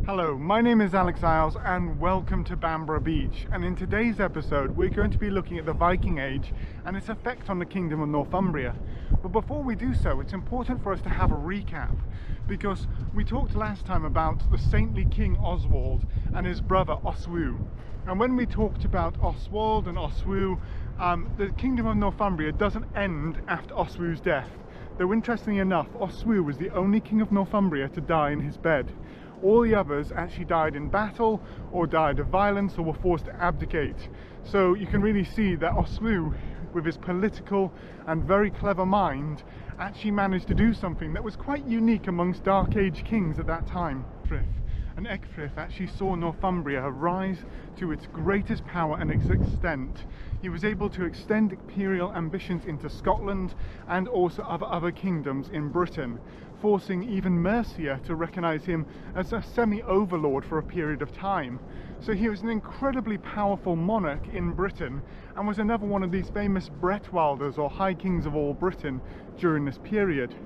Hello, my name is Alex Isles and welcome to Bamborough Beach, and in today's episode we're going to be looking at the Viking Age and its effect on the Kingdom of Northumbria. But before we do so, it's important for us to have a recap, because we talked last time about the saintly King Oswald and his brother Oswiu. And when we talked about Oswald and Oswiu, the Kingdom of Northumbria doesn't end after Oswiu's death. Though interestingly enough, Oswiu was the only king of Northumbria to die in his bed. All the others actually died in battle, or died of violence, or were forced to abdicate. So you can really see that Oswiu, with his political and very clever mind, actually managed to do something that was quite unique amongst Dark Age kings at that time. And Ecgfrith actually saw Northumbria rise to its greatest power and its extent. He was able to extend imperial ambitions into Scotland and also other kingdoms in Britain, forcing even Mercia to recognise him as a semi-overlord for a period of time. So he was an incredibly powerful monarch in Britain and was another one of these famous Bretwalders, or High Kings of all Britain, during this period.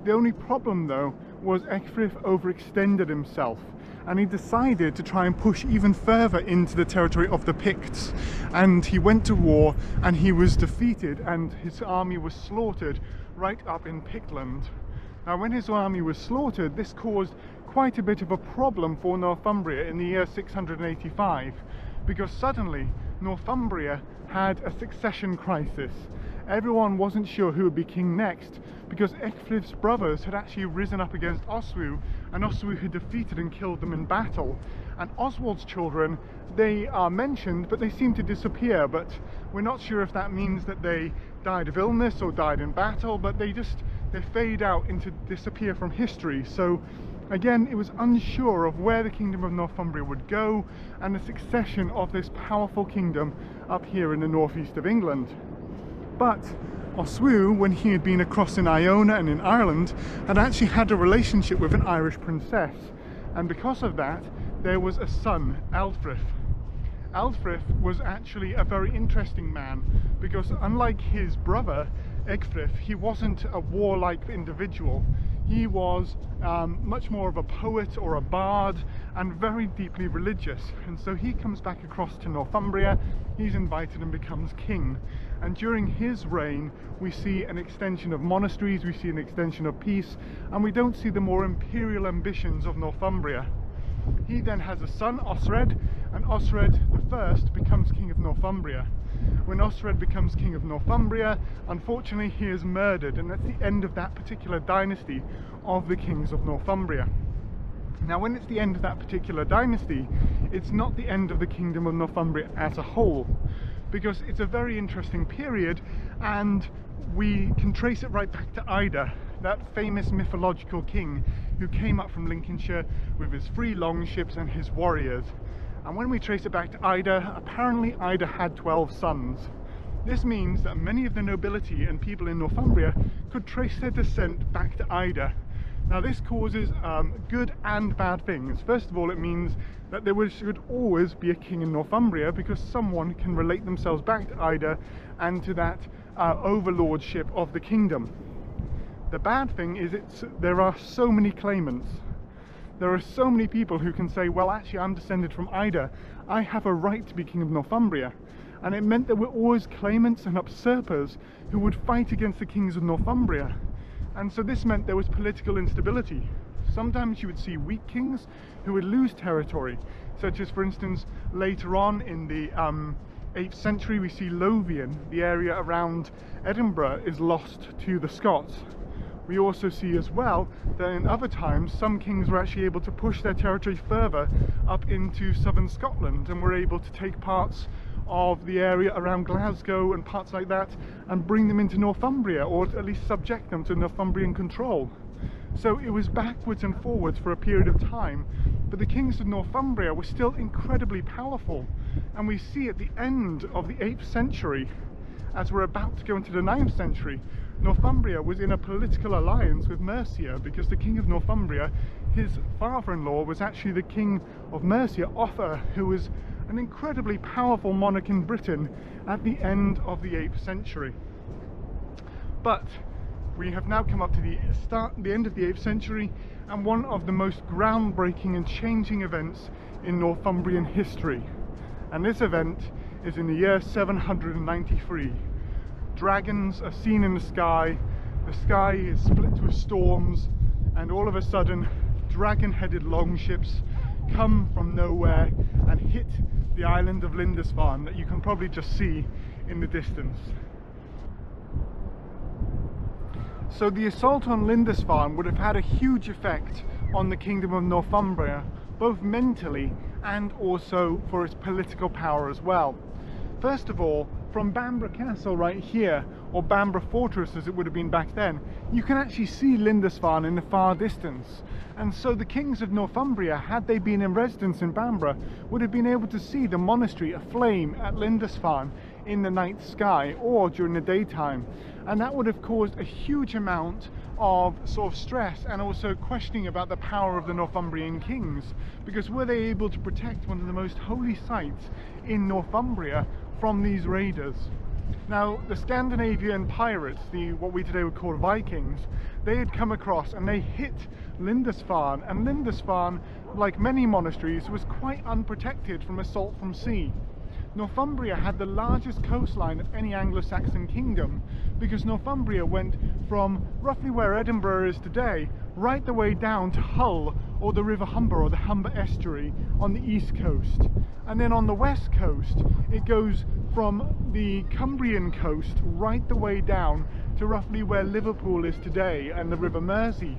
The only problem though was Ecgfrith overextended himself, and he decided to try and push even further into the territory of the Picts, and he went to war and he was defeated and his army was slaughtered right up in Pictland. Now when his army was slaughtered, this caused quite a bit of a problem for Northumbria in the year 685, because suddenly Northumbria had a succession crisis. Everyone wasn't sure who would be king next, because Ecgfrith's brothers had actually risen up against Oswiu, and Oswiu had defeated and killed them in battle. And Oswald's children, they are mentioned, but they seem to disappear, but we're not sure if that means that they died of illness or died in battle, but they fade out into disappear from history. So again, it was unsure of where the Kingdom of Northumbria would go, and the succession of this powerful kingdom up here in the northeast of England. But Oswiu, when he had been across in Iona and in Ireland, had actually had a relationship with an Irish princess, and because of that there was a son, Ealdfrith. Ealdfrith was actually a very interesting man, because unlike his brother Ecgfrith, he wasn't a warlike individual. He was much more of a poet or a bard, and very deeply religious. And so he comes back across to Northumbria, he's invited and becomes king. And during his reign we see an extension of monasteries, we see an extension of peace, and we don't see the more imperial ambitions of Northumbria. He then has a son, Osred, and Osred I becomes king of Northumbria. When Osred becomes king of Northumbria, unfortunately he is murdered, and that's the end of that particular dynasty of the kings of Northumbria. Now when it's the end of that particular dynasty, it's not the end of the Kingdom of Northumbria as a whole, because it's a very interesting period, and we can trace it right back to Ida, that famous mythological king who came up from Lincolnshire with his 3 longships and his warriors. And when we trace it back to Ida, apparently Ida had 12 sons. This means that many of the nobility and people in Northumbria could trace their descent back to Ida. Now this causes good and bad things. First of all, it means that there should always be a king in Northumbria, because someone can relate themselves back to Ida and to that overlordship of the kingdom. The bad thing is there are so many claimants. There are so many people who can say, well actually I'm descended from Ida, I have a right to be king of Northumbria. And it meant there were always claimants and usurpers who would fight against the kings of Northumbria. And so this meant there was political instability. Sometimes you would see weak kings who would lose territory, such as for instance later on in the 8th century we see Lothian, the area around Edinburgh, is lost to the Scots. We also see as well that in other times some kings were actually able to push their territory further up into southern Scotland, and were able to take parts of the area around Glasgow and parts like that and bring them into Northumbria, or at least subject them to Northumbrian control. So it was backwards and forwards for a period of time, but the kings of Northumbria were still incredibly powerful. And we see at the end of the 8th century, as we're about to go into the 9th century, Northumbria was in a political alliance with Mercia, because the king of Northumbria, his father-in-law, was actually the king of Mercia, Offa, who was an incredibly powerful monarch in Britain at the end of the 8th century. But We have now come up to the end of the 8th century, and one of the most groundbreaking and changing events in Northumbrian history. And this event is in the year 793. Dragons are seen in the sky is split with storms, and all of a sudden dragon-headed longships come from nowhere and hit the island of Lindisfarne that you can probably just see in the distance. So the assault on Lindisfarne would have had a huge effect on the Kingdom of Northumbria, both mentally and also for its political power as well. First of all, from Bamborough Castle right here, or Bamborough Fortress as it would have been back then, you can actually see Lindisfarne in the far distance. And so the kings of Northumbria, had they been in residence in Bamborough, would have been able to see the monastery aflame at Lindisfarne in the night sky or during the daytime. And that would have caused a huge amount of sort of stress and also questioning about the power of the Northumbrian kings, because were they able to protect one of the most holy sites in Northumbria from these raiders? Now, the Scandinavian pirates, what we today would call Vikings, they had come across and they hit Lindisfarne, and Lindisfarne, like many monasteries, was quite unprotected from assault from sea. Northumbria had the largest coastline of any Anglo-Saxon kingdom, because Northumbria went from roughly where Edinburgh is today right the way down to Hull, or the River Humber, or the Humber estuary on the east coast. And then on the west coast it goes from the Cumbrian coast right the way down to roughly where Liverpool is today and the River Mersey.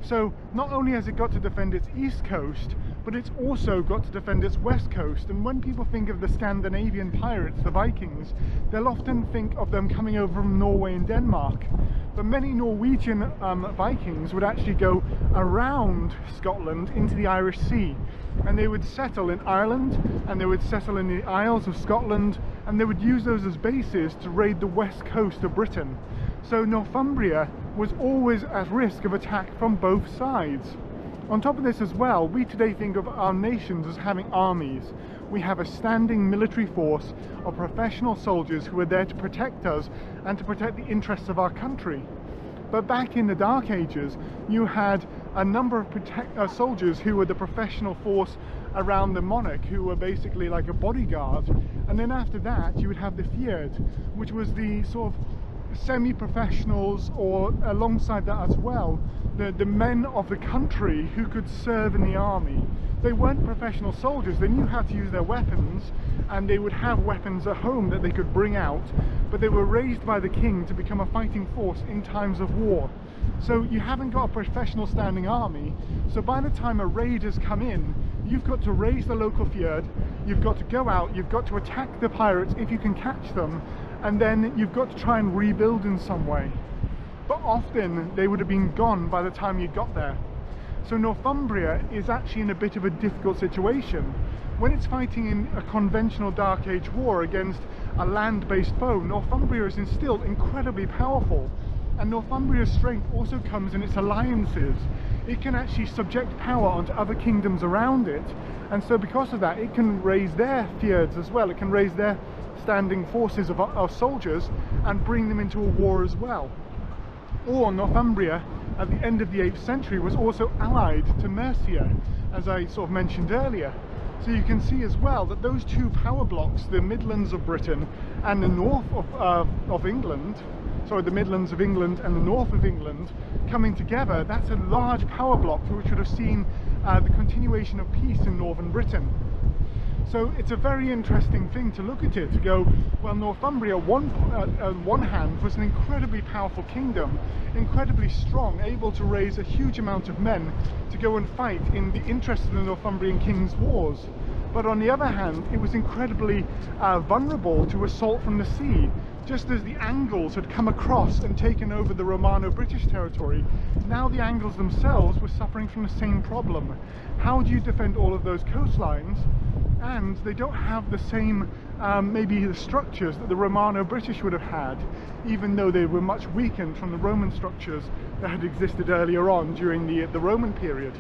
So not only has it got to defend its east coast, but it's also got to defend its west coast. And when people think of the Scandinavian pirates, the Vikings, they'll often think of them coming over from Norway and Denmark. But many Norwegian Vikings would actually go around Scotland into the Irish Sea, and they would settle in Ireland, and they would settle in the Isles of Scotland, and they would use those as bases to raid the west coast of Britain. So Northumbria was always at risk of attack from both sides. On top of this as well, we today think of our nations as having armies. We have a standing military force of professional soldiers who are there to protect us and to protect the interests of our country. But back in the Dark Ages, you had a number of soldiers who were the professional force around the monarch, who were basically like a bodyguard. And then after that, you would have the Fyrd, which was the sort of semi-professionals, or alongside that as well, the men of the country who could serve in the army. They weren't professional soldiers, they knew how to use their weapons, and they would have weapons at home that they could bring out, but they were raised by the king to become a fighting force in times of war. So you haven't got a professional standing army, so by the time a raid has come in, you've got to raise the local Fyrd, you've got to go out, you've got to attack the pirates if you can catch them, and then you've got to try and rebuild in some way. But often they would have been gone by the time you got there. So Northumbria is actually in a bit of a difficult situation. When it's fighting in a conventional Dark Age war against a land-based foe, Northumbria is still incredibly powerful. And Northumbria's strength also comes in its alliances. It can actually subject power onto other kingdoms around it, and so because of that it can raise their Fyrds as well. It can raise their standing forces of soldiers and bring them into a war as well. Or Northumbria at the end of the 8th century was also allied to Mercia, as I sort of mentioned earlier. So you can see as well that those two power blocks, the Midlands of Britain and the north of England, sorry, the Midlands of England and the north of England coming together, that's a large power block which would have seen the continuation of peace in northern Britain. So it's a very interesting thing to look at it, to go, well, Northumbria on one hand was an incredibly powerful kingdom, incredibly strong, able to raise a huge amount of men to go and fight in the interest of the Northumbrian king's wars. But on the other hand, it was incredibly vulnerable to assault from the sea. Just as the Angles had come across and taken over the Romano-British territory, now the Angles themselves were suffering from the same problem. How do you defend all of those coastlines? And they don't have the same, maybe the structures that the Romano-British would have had, even though they were much weakened from the Roman structures that had existed earlier on during the Roman period.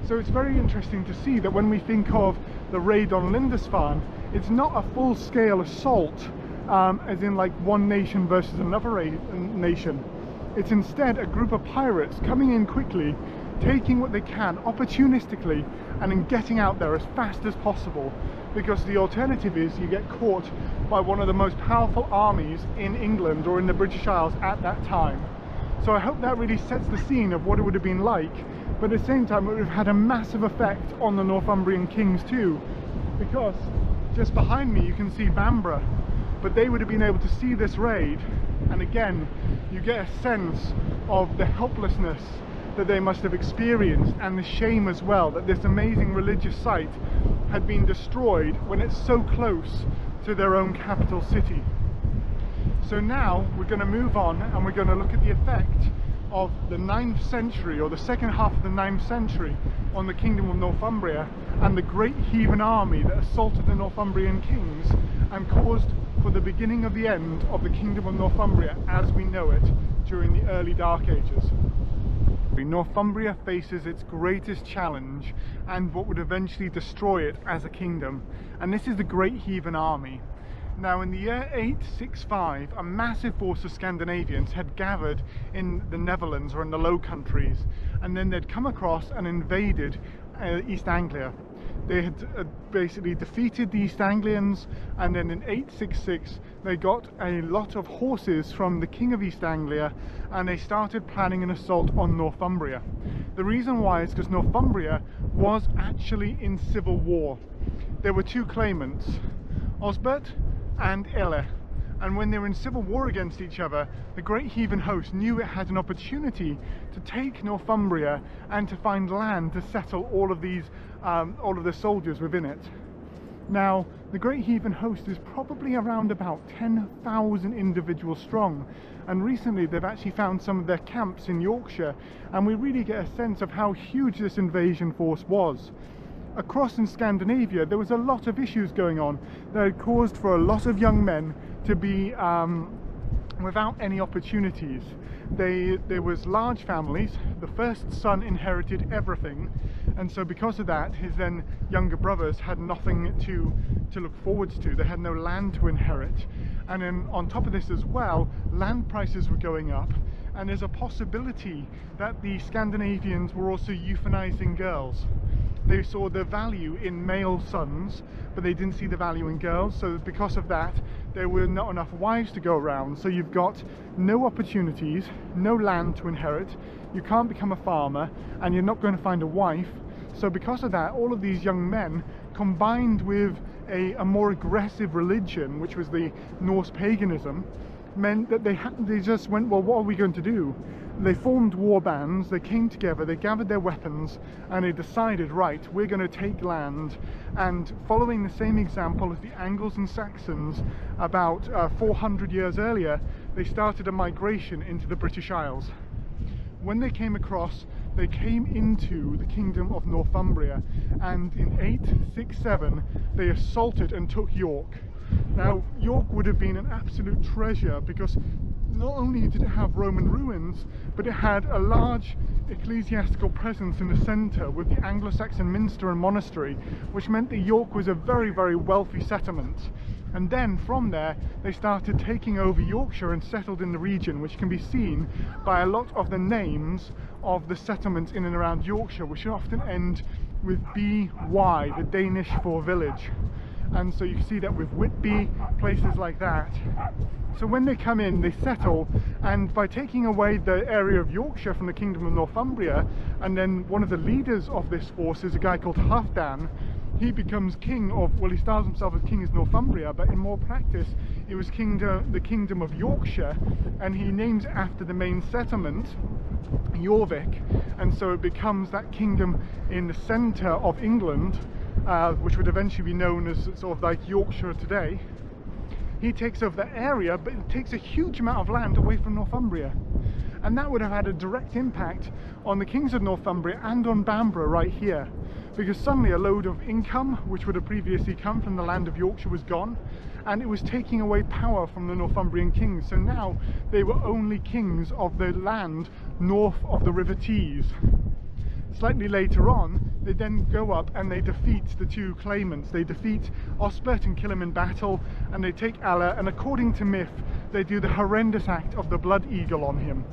So it's very interesting to see that when we think of the raid on Lindisfarne, it's not a full-scale assault, as in like one nation versus another nation. It's instead a group of pirates coming in quickly, taking what they can opportunistically and then getting out there as fast as possible, because the alternative is you get caught by one of the most powerful armies in England or in the British Isles at that time. So I hope that really sets the scene of what it would have been like, but at the same time it would have had a massive effect on the Northumbrian kings too, because just behind me you can see Bamborough, but they would have been able to see this raid, and again you get a sense of the helplessness that they must have experienced, and the shame as well that this amazing religious site had been destroyed when it's so close to their own capital city. So now we're going to move on and we're going to look at the effect of the 9th century, or the second half of the 9th century, on the kingdom of Northumbria and the great heathen army that assaulted the Northumbrian kings and caused for the beginning of the end of the kingdom of Northumbria as we know it during the early Dark Ages. Northumbria faces its greatest challenge and what would eventually destroy it as a kingdom, and this is the Great Heathen Army. Now in the year 865 a massive force of Scandinavians had gathered in the Netherlands or in the Low Countries, and then they'd come across and invaded East Anglia. They had basically defeated the East Anglians, and then in 866 they got a lot of horses from the King of East Anglia and they started planning an assault on Northumbria. The reason why is because Northumbria was actually in civil war. There were two claimants, Osbert and Ele, and when they were in civil war against each other, the great heathen host knew it had an opportunity to take Northumbria and to find land to settle all of the soldiers within it. Now the great heathen host is probably around about 10,000 individuals strong, and recently they've actually found some of their camps in Yorkshire, and we really get a sense of how huge this invasion force was. Across in Scandinavia there was a lot of issues going on that had caused for a lot of young men to be without any opportunities. There was large families. The first son inherited everything, and so because of that his then younger brothers had nothing to look forward to. They had no land to inherit, and then on top of this as well, land prices were going up, and there's a possibility that the Scandinavians were also euthanizing girls. They saw the value in male sons, but they didn't see the value in girls, so because of that there were not enough wives to go around. So you've got no opportunities, no land to inherit, you can't become a farmer, and you're not going to find a wife. So because of that, all of these young men, combined with a more aggressive religion, which was the Norse paganism, meant that they just went, well, what are we going to do? They formed war bands, they came together, they gathered their weapons, and they decided, right, we're going to take land. And following the same example as the Angles and Saxons about 400 years earlier, they started a migration into the British Isles. When they came across, they came into the kingdom of Northumbria, and in 867 they assaulted and took York. Now York would have been an absolute treasure, because not only did it have Roman ruins, but it had a large ecclesiastical presence in the centre with the Anglo-Saxon minster and monastery, which meant that York was a very, very wealthy settlement. And then from there they started taking over Yorkshire and settled in the region, which can be seen by a lot of the names of the settlements in and around Yorkshire, which often end with BY, the Danish for village. And so you can see that with Whitby, places like that. So when they come in, they settle, and by taking away the area of Yorkshire from the kingdom of Northumbria, and then one of the leaders of this force is a guy called Halfdan, he becomes king of, well, he styles himself as king of Northumbria, but in more practice it was the kingdom of Yorkshire, and he names it after the main settlement, Jorvik, and so it becomes that kingdom in the centre of England, which would eventually be known as sort of like Yorkshire today. He takes over that area, but it takes a huge amount of land away from Northumbria, and that would have had a direct impact on the kings of Northumbria and on Bamborough right here, because suddenly a load of income which would have previously come from the land of Yorkshire was gone, and it was taking away power from the Northumbrian kings. So now they were only kings of the land north of the River Tees. Slightly later on, they then go up and they defeat the two claimants. They defeat Osbert and kill him in battle, and they take Alla, and according to myth, they do the horrendous act of the blood eagle on him,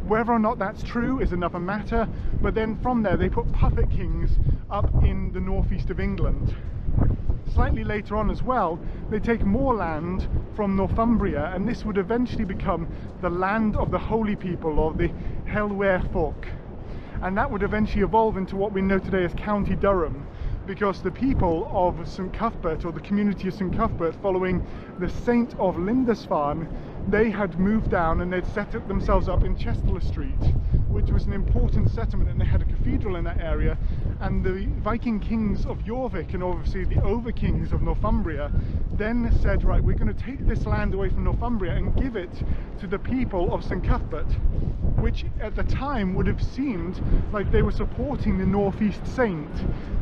Whether or not that's true is another matter, but then from there they put puppet kings up in the northeast of England. Slightly later on as well, they take more land from Northumbria, and this would eventually become the land of the holy people, or the Helwer folk. And that would eventually evolve into what we know today as County Durham, because the people of St Cuthbert, or the community of St Cuthbert, following the Saint of Lindisfarne, they had moved down and they'd set themselves up in Chester Street, which was an important settlement, and they had a cathedral in that area. And the Viking kings of Jorvik, and obviously the over-kings of Northumbria, then said, right, we're going to take this land away from Northumbria and give it to the people of St Cuthbert, which at the time would have seemed like they were supporting the Northeast Saint.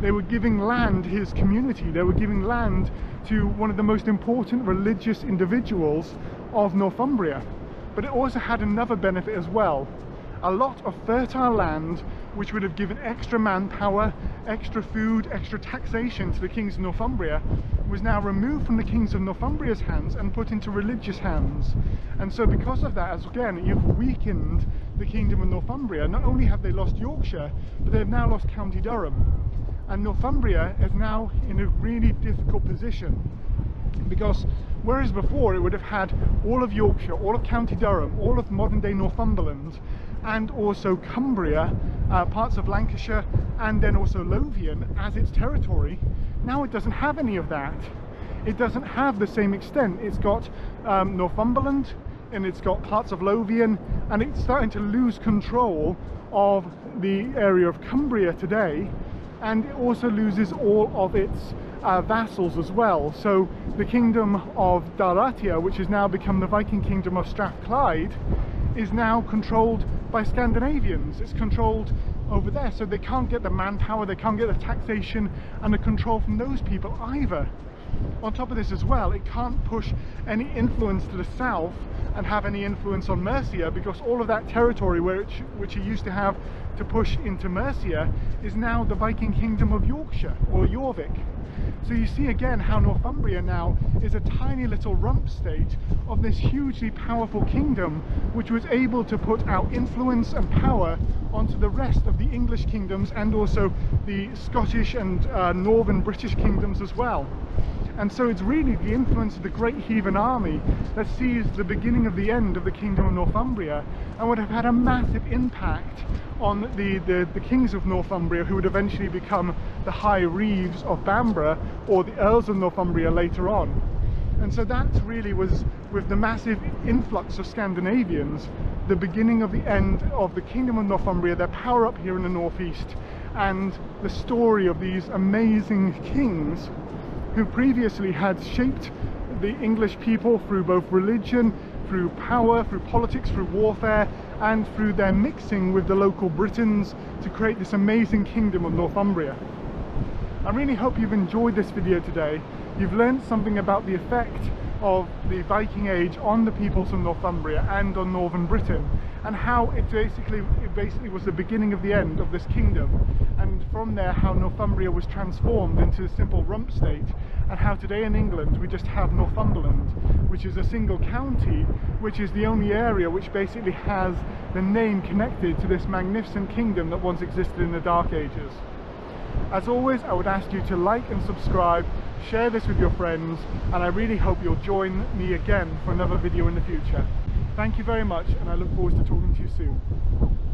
They were giving land to his community, they were giving land to one of the most important religious individuals of Northumbria. But it also had another benefit as well. A lot of fertile land, which would have given extra manpower, extra food, extra taxation to the kings of Northumbria, was now removed from the kings of Northumbria's hands and put into religious hands. And so because of that, as again, you've weakened the kingdom of Northumbria. Not only have they lost Yorkshire, but they've now lost County Durham. And Northumbria is now in a really difficult position, because whereas before it would have had all of Yorkshire, all of County Durham, all of modern-day Northumberland, and also Cumbria, parts of Lancashire, and then also Lothian as its territory, now it doesn't have any of that. It doesn't have the same extent. It's got Northumberland, and it's got parts of Lothian, and it's starting to lose control of the area of Cumbria today, and it also loses all of its vassals as well. So the kingdom of Daratia, which has now become the Viking kingdom of Strathclyde, is now controlled by Scandinavians. It's controlled over there, so they can't get the manpower, they can't get the taxation and the control from those people either. On top of this as well, it can't push any influence to the south and have any influence on Mercia, because all of that territory which it used to have to push into Mercia is now the Viking kingdom of Yorkshire, or Jorvik. So you see again how Northumbria now is a tiny little rump state of this hugely powerful kingdom, which was able to put out influence and power onto the rest of the English kingdoms, and also the Scottish and northern British kingdoms as well. And so it's really the influence of the great Heathen Army that sees the beginning of the end of the kingdom of Northumbria, and would have had a massive impact on the kings of Northumbria, who would eventually become the High Reeves of Bamborough, or the Earls of Northumbria later on. And so that really was, with the massive influx of Scandinavians, the beginning of the end of the kingdom of Northumbria, their power up here in the northeast, and the story of these amazing kings who previously had shaped the English people through both religion, through power, through politics, through warfare, and through their mixing with the local Britons to create this amazing kingdom of Northumbria. I really hope you've enjoyed this video today. You've learned something about the effect of the Viking Age on the peoples of Northumbria and on northern Britain, and how it basically was the beginning of the end of this kingdom, and from there how Northumbria was transformed into a simple rump state, and how today in England we just have Northumberland, which is a single county, which is the only area which basically has the name connected to this magnificent kingdom that once existed in the Dark Ages. As always, I would ask you to like and subscribe, share this with your friends, and I really hope you'll join me again for another video in the future. Thank you very much, and I look forward to talking to you soon.